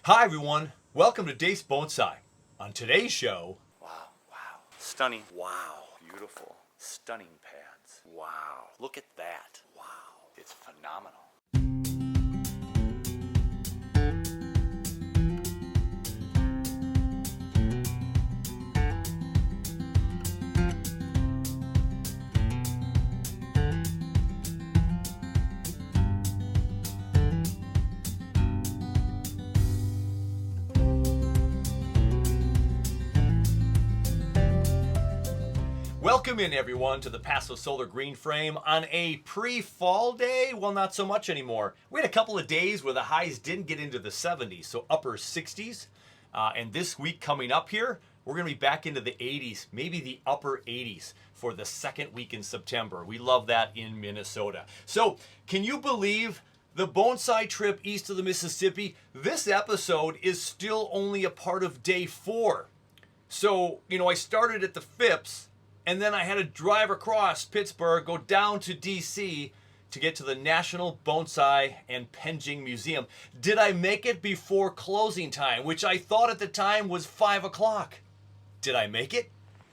Hi everyone, welcome to Dave's Bonsai. On today's show, Wow, wow. Stunning. Wow. Beautiful. Stunning pads. Wow. Look at that. Wow. It's phenomenal. welcome in everyone to the Paso Solar Green Frame on a pre-fall day. Well, not so much anymore. We had a couple of days where the highs didn't get into the 70s, so upper 60s. And this week coming up here, we're going to be back into the 80s, maybe the upper 80s for the second week in September. We love that in Minnesota. So, can you believe the bonsai trip east of the Mississippi? This episode is still only a part of day 4. So, I started at the Phipps, and then I had to drive across Pittsburgh, go down to D.C. to get to the National Bonsai and Penjing Museum. Did I make it before closing time, which I thought at the time was 5 o'clock? Did I make it?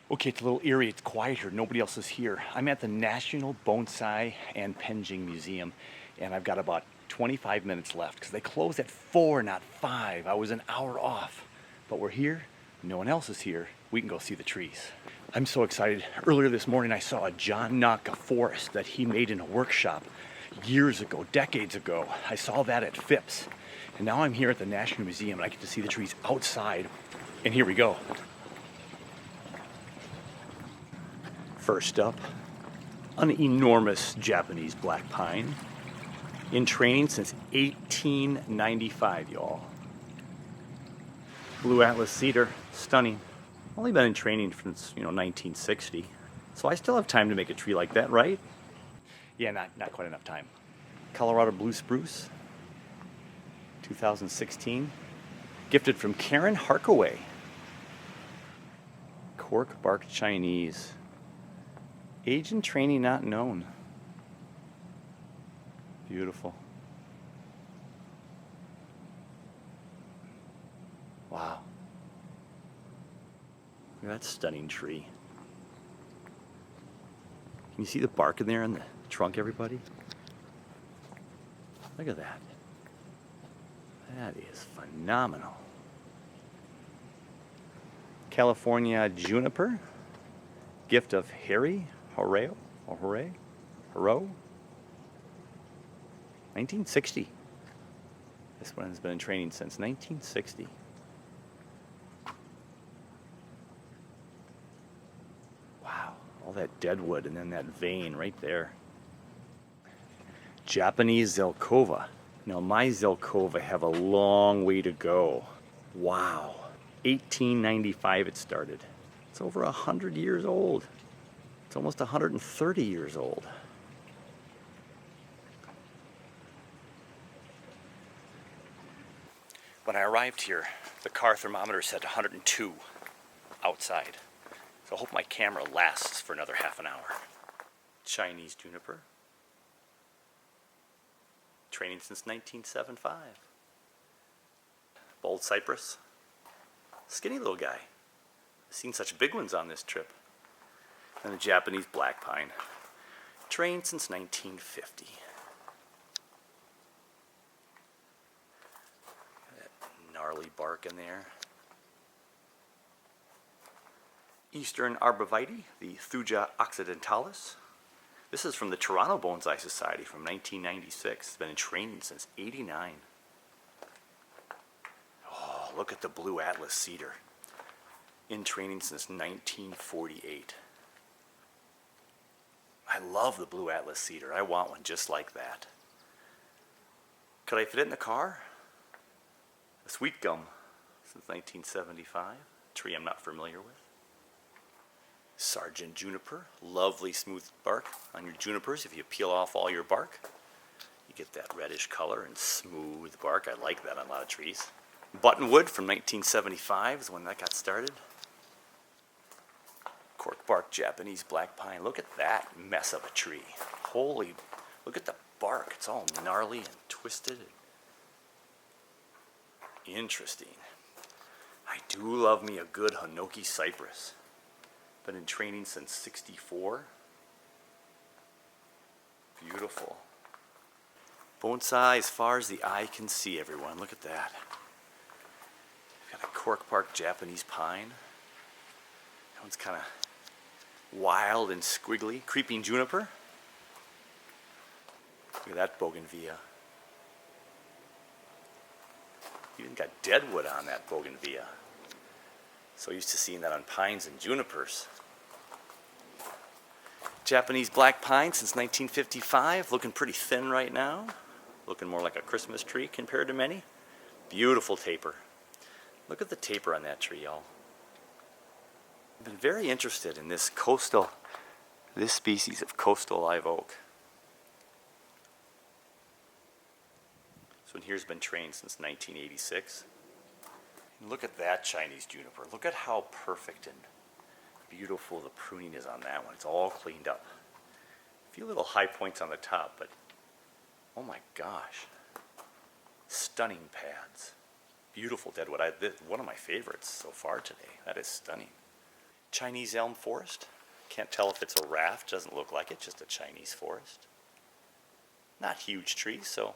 Okay, it's a little eerie. It's quiet here. Nobody else is here. I'm at the National Bonsai and Penjing Museum, and I've got about 25 minutes left because they close at 4, not 5. I was an hour off. But we're here. No one else is here. We can go see the trees. I'm so excited. Earlier this morning, I saw a Nationalk forest that he made in a workshop years ago, decades ago. I saw that at Phipps. And now I'm here at the National Museum, and I get to see the trees outside. And here we go. First up, an enormous Japanese black pine. In training since 1895, y'all. Blue Atlas cedar, stunning. Only been in training since, 1960. So I still have time to make a tree like that, right? Yeah, not quite enough time. Colorado blue spruce, 2016. Gifted from Karen Harkaway. Cork bark Chinese. Age and training not known. Beautiful. Wow. Look at that stunning tree. Can you see the bark in there in the trunk, everybody? Look at that. That is phenomenal. California juniper. Gift of Harry Horeo. 1960. This one has been in training since 1960. Wow, all that deadwood and then that vein right there. Japanese Zelkova. Now my Zelkova have a long way to go. Wow, 1895 it started. It's over 100 years old. It's almost 130 years old. When I arrived here, the car thermometer said 102 outside. So I hope my camera lasts for another half an hour. Chinese juniper. Training since 1975. Bold cypress. Skinny little guy. I've seen such big ones on this trip. And a Japanese black pine. Trained since 1950. Gnarly bark in there. Eastern arborvitae, the Thuja occidentalis. This is from the Toronto Bonsai Society from 1996. It's been in training since '89. Oh, look at the Blue Atlas cedar. In training since 1948. I love the Blue Atlas cedar. I want one just like that. Could I fit it in the car? A sweet gum since 1975, a tree I'm not familiar with. Sargent juniper, lovely smooth bark on your junipers. If you peel off all your bark, you get that reddish color and smooth bark. I like that on a lot of trees. Buttonwood from 1975 is when that got started. Cork bark Japanese black pine. Look at that mess of a tree. Holy, look at the bark. It's all gnarly and twisted. Interesting. I do love me a good Hinoki cypress. Been in training since '64. Beautiful. Bonsai as far as the eye can see, everyone. Look at that. Got a cork bark Japanese pine. That one's kind of wild and squiggly. Creeping juniper. Look at that bougainvillea. Even got deadwood on that bougainvillea. So used to seeing that on pines and junipers. Japanese black pine since 1955, looking pretty thin right now. Looking more like a Christmas tree compared to many. Beautiful taper. Look at the taper on that tree, y'all. I've been very interested in this species of coastal live oak. This one here's been trained since 1986. And look at that Chinese juniper. Look at how perfect and beautiful the pruning is on that one. It's all cleaned up. A few little high points on the top, but oh my gosh. Stunning pads. Beautiful deadwood. One of my favorites so far today. That is stunning. Chinese elm forest. Can't tell if it's a raft. Doesn't look like it. Just a Chinese forest. Not huge trees, so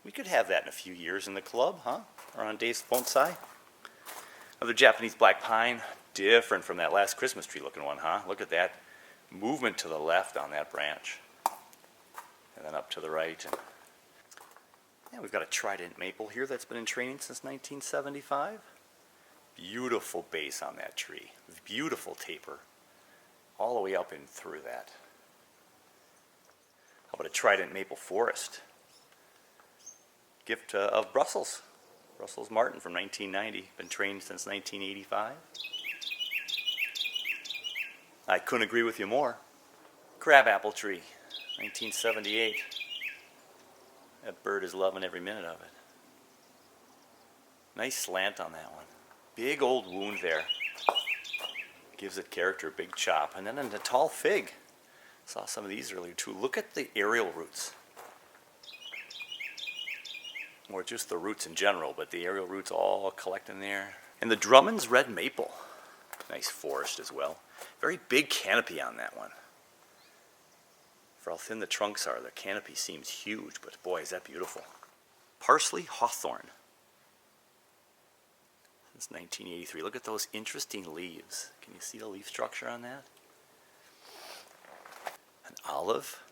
we could have that in a few years in the club, huh? Or on Dave's Bonsai. Another Japanese black pine. Different from that last Christmas tree looking one, huh? Look at that movement to the left on that branch. And then up to the right. And yeah, we've got a trident maple here that's been in training since 1975. Beautiful base on that tree. Beautiful taper. All the way up and through that. How about a trident maple forest? Gift of Brussels. Brussels Martin from 1990. Been trained since 1985. I couldn't agree with you more. Crabapple tree, 1978. That bird is loving every minute of it. Nice slant on that one. Big old wound there. Gives it character, big chop. And then a tall fig. Saw some of these earlier too. Look at the aerial roots. Or just the roots in general, but the aerial roots all collecting there. And the Drummond's red maple. Nice forest as well. Very big canopy on that one. For how thin the trunks are, the canopy seems huge, but boy, is that beautiful. Parsley hawthorn. Since 1983. Look at those interesting leaves. Can you see the leaf structure on that? An olive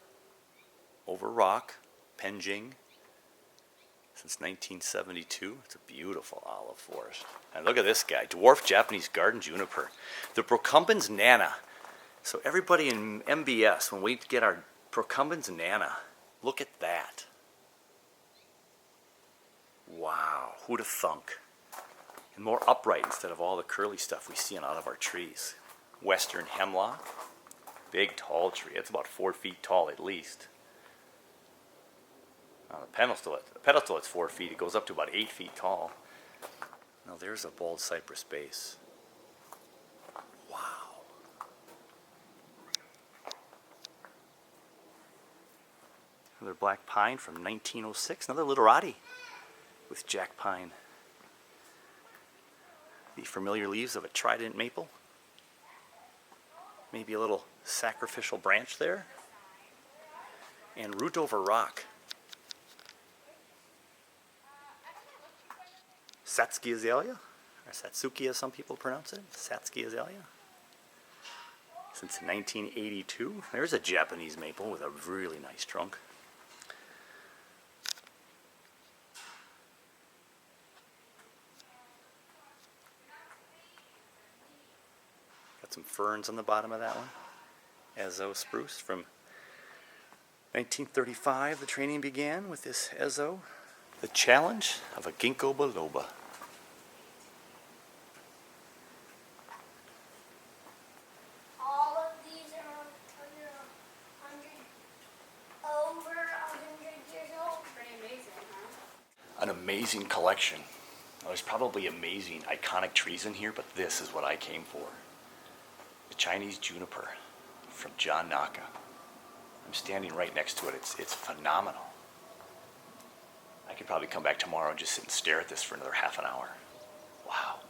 over rock, Penjing. Since 1972. It's a beautiful olive forest. And look at this guy, dwarf Japanese garden juniper. The Procumbens nana. So everybody in MBS, when we get our Procumbens nana, look at that. Wow, who'd have thunk? And more upright instead of all the curly stuff we see on a lot of our trees. Western hemlock. Big tall tree. It's about 4 feet tall at least. On the pedestal it's 4 feet. It goes up to about 8 feet tall. Now there's a bald cypress base. Wow. Another black pine from 1906. Another literati with jack pine. The familiar leaves of a trident maple. Maybe a little sacrificial branch there. And root over rock. Satsuki azalea, or Satsuki as some people pronounce it, Satsuki azalea. Since 1982, there's a Japanese maple with a really nice trunk. Got some ferns on the bottom of that one. Ezo spruce from 1935, the training began with this Ezo. The challenge of a ginkgo biloba. All of these are over 100 years old. Pretty amazing, huh? An amazing collection. Now, there's probably amazing iconic trees in here, but this is what I came for. The Chinese juniper from John Naka. I'm standing right next to it. It's phenomenal. I could probably come back tomorrow and just sit and stare at this for another half an hour. Wow.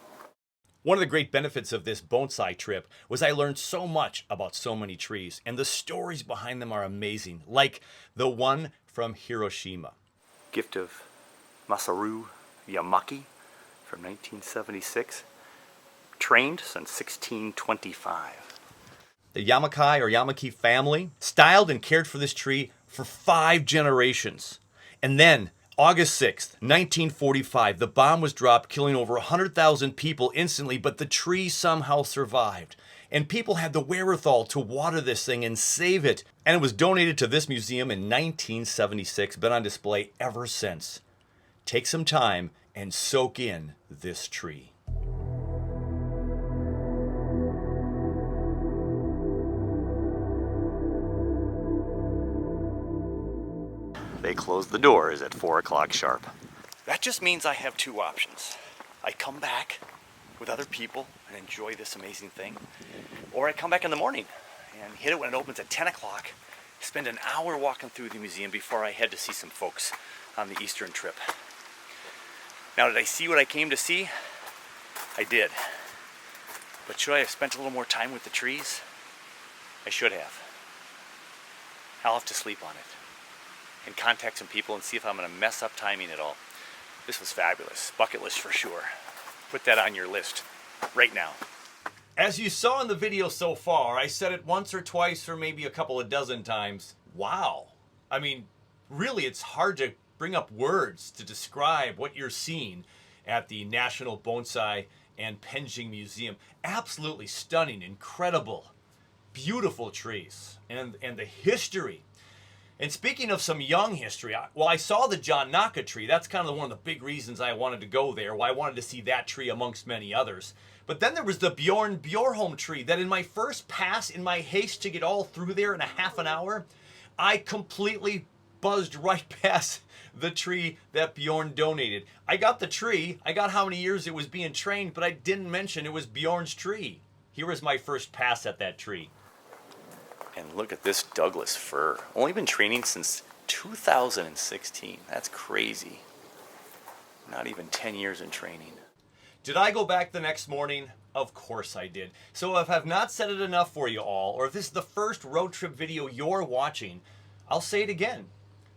One of the great benefits of this bonsai trip was I learned so much about so many trees, and the stories behind them are amazing, like the one from Hiroshima. Gift of Masaru Yamaki from 1976. Trained since 1625. The Yamakai or Yamaki family styled and cared for this tree for 5 generations. And then, August 6th, 1945, the bomb was dropped, killing over 100,000 people instantly, but the tree somehow survived. And people had the wherewithal to water this thing and save it. And it was donated to this museum in 1976, been on display ever since. Take some time and soak in this tree. They close the doors at 4 o'clock sharp. That just means I have 2 options. I come back with other people and enjoy this amazing thing, or I come back in the morning and hit it when it opens at 10 o'clock, spend an hour walking through the museum before I head to see some folks on the Eastern trip. Now, did I see what I came to see? I did. But should I have spent a little more time with the trees? I should have. I'll have to sleep on it and contact some people and see if I'm going to mess up timing at all. This was fabulous. Bucket list for sure. Put that on your list right now. As you saw in the video so far, I said it once or twice or maybe a couple of dozen times. Wow. I mean, really, it's hard to bring up words to describe what you're seeing at the National Bonsai and Penjing Museum. Absolutely stunning, incredible, beautiful trees, and the history. And speaking of some young history, I saw the Nationalk tree. That's kind of one of the big reasons I wanted to go there. Why I wanted to see that tree amongst many others. But then there was the Bjorn Bjorholm tree that in my first pass, in my haste to get all through there in a half an hour, I completely buzzed right past the tree that Bjorn donated. I got the tree, I got how many years it was being trained, but I didn't mention it was Bjorn's tree. Here was my first pass at that tree. And look at this Douglas fir. Only been training since 2016. That's crazy. Not even 10 years in training. Did I go back the next morning? Of course I did. So if I've not said it enough for you all, or if this is the first road trip video you're watching, I'll say it again.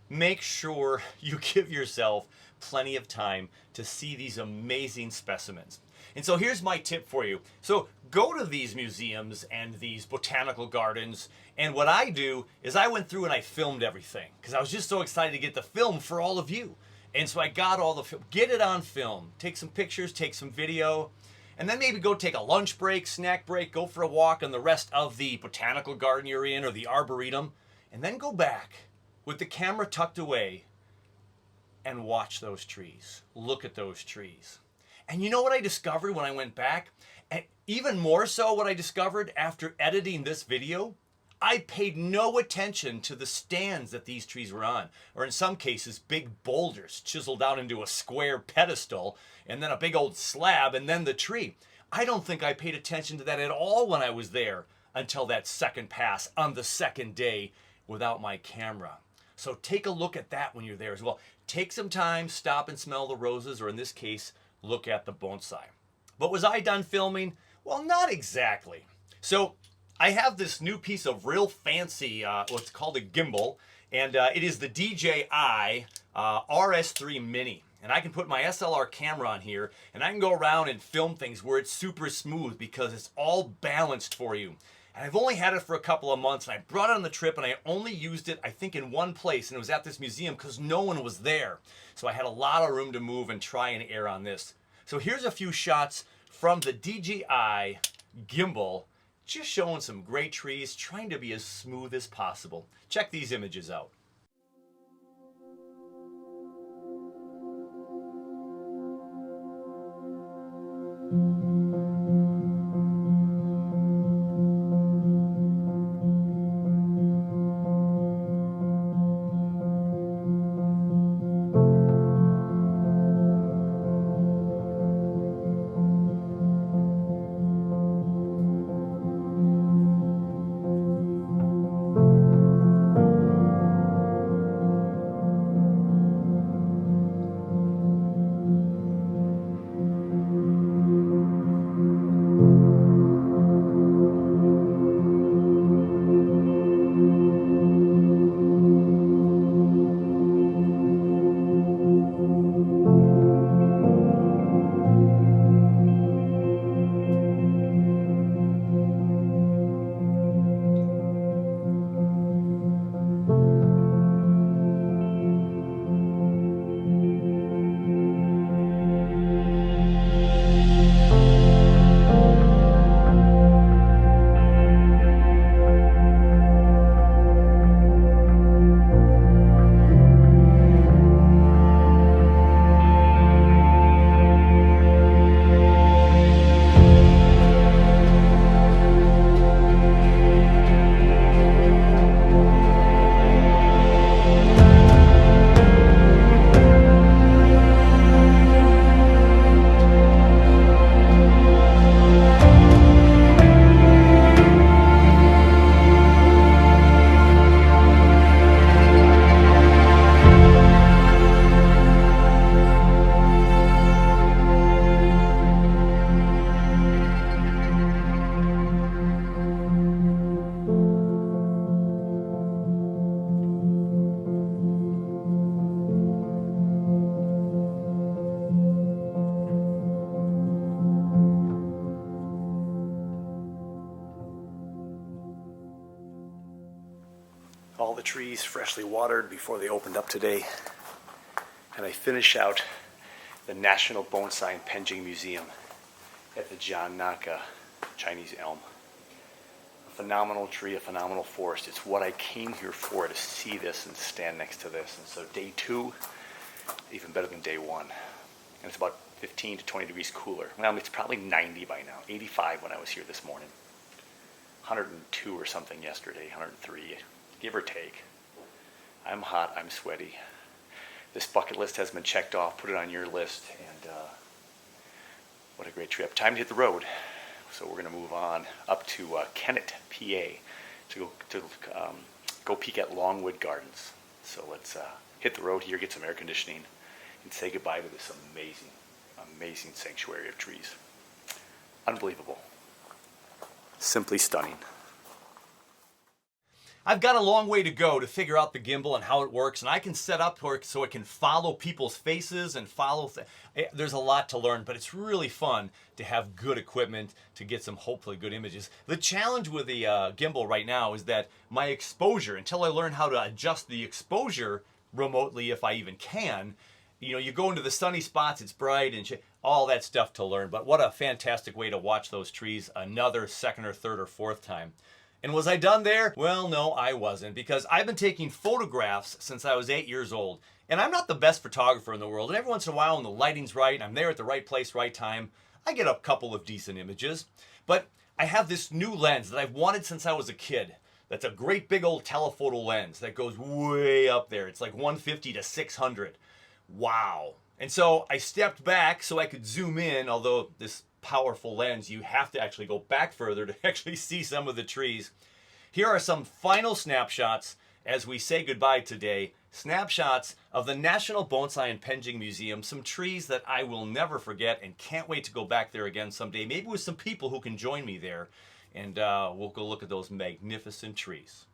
Make sure you give yourself plenty of time to see these amazing specimens. And so here's my tip for you. So go to these museums and these botanical gardens, and what I do is I went through and I filmed everything because I was just so excited to get the film for all of you. And so I got all the film, get it on film, take some pictures, take some video, and then maybe go take a lunch break, snack break, go for a walk on the rest of the botanical garden you're in or the arboretum, and then go back with the camera tucked away and watch those trees. Look at those trees. And you know what I discovered when I went back? And even more so what I discovered after editing this video? I paid no attention to the stands that these trees were on, or in some cases, big boulders chiseled out into a square pedestal, and then a big old slab, and then the tree. I don't think I paid attention to that at all when I was there until that second pass on the second day without my camera. So take a look at that when you're there as well. Take some time, stop and smell the roses, or in this case, look at the bonsai. But was I done filming? Well, not exactly. So I have this new piece of real fancy, what's called a gimbal, and it is the DJI RS3 Mini. And I can put my SLR camera on here, and I can go around and film things where it's super smooth because it's all balanced for you. And I've only had it for a couple of months, and I brought it on the trip, and I only used it, I think, in one place, and it was at this museum because no one was there. So I had a lot of room to move and try and err on this. So here's a few shots from the DJI gimbal, just showing some great trees, trying to be as smooth as possible. Check these images out. the trees freshly watered before they opened up today. And I finish out the National Bonsai and Penjing Museum at the Nationalk Chinese elm. A phenomenal tree, a phenomenal forest. It's what I came here for, to see this and stand next to this. And so day 2, even better than day 1. And it's about 15 to 20 degrees cooler. Well, it's probably 90 by now, 85 when I was here this morning. 102 or something yesterday, 103, give or take. I'm hot, I'm sweaty. This bucket list has been checked off. Put it on your list, and what a great trip. Time to hit the road. So we're going to move on up to Kennett, PA, to go peek at Longwood Gardens. So let's hit the road here, get some air conditioning, and say goodbye to this amazing, amazing sanctuary of trees. Unbelievable. Simply stunning. I've got a long way to go to figure out the gimbal and how it works, and I can set up so it can follow people's faces and follow. There's a lot to learn, but it's really fun to have good equipment to get some hopefully good images. The challenge with the gimbal right now is that my exposure, until I learn how to adjust the exposure remotely, if I even can, you go into the sunny spots, it's bright and all that stuff to learn. But what a fantastic way to watch those trees another second or third or fourth time. And was I done there? Well, no, I wasn't, because I've been taking photographs since I was 8 years old. And I'm not the best photographer in the world. And every once in a while, when the lighting's right and I'm there at the right place, right time, I get a couple of decent images. But I have this new lens that I've wanted since I was a kid. That's a great big old telephoto lens that goes way up there. It's like 150 to 600. Wow. And so I stepped back so I could zoom in, although this powerful lens, you have to actually go back further to actually see some of the trees. Here are some final snapshots as we say goodbye today. Snapshots of the National Bonsai and Penjing Museum. Some trees that I will never forget and can't wait to go back there again someday. Maybe with some people who can join me there. And we'll go look at those magnificent trees.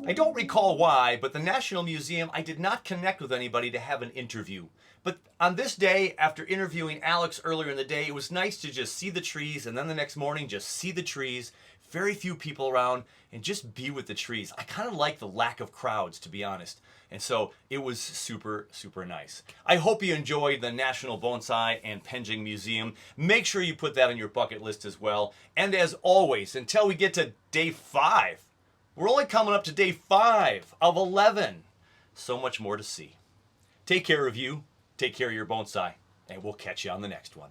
I don't recall why, but the National Museum, I did not connect with anybody to have an interview. But on this day, after interviewing Alex earlier in the day, it was nice to just see the trees, and then the next morning just see the trees, very few people around, and just be with the trees. I kind of like the lack of crowds, to be honest. And so it was super, super nice. I hope you enjoyed the National Bonsai and Penjing Museum. Make sure you put that on your bucket list as well. And as always, until we get to day 5, we're only coming up to day 5 of 11. So much more to see. Take care of you, take care of your bonsai, and we'll catch you on the next one.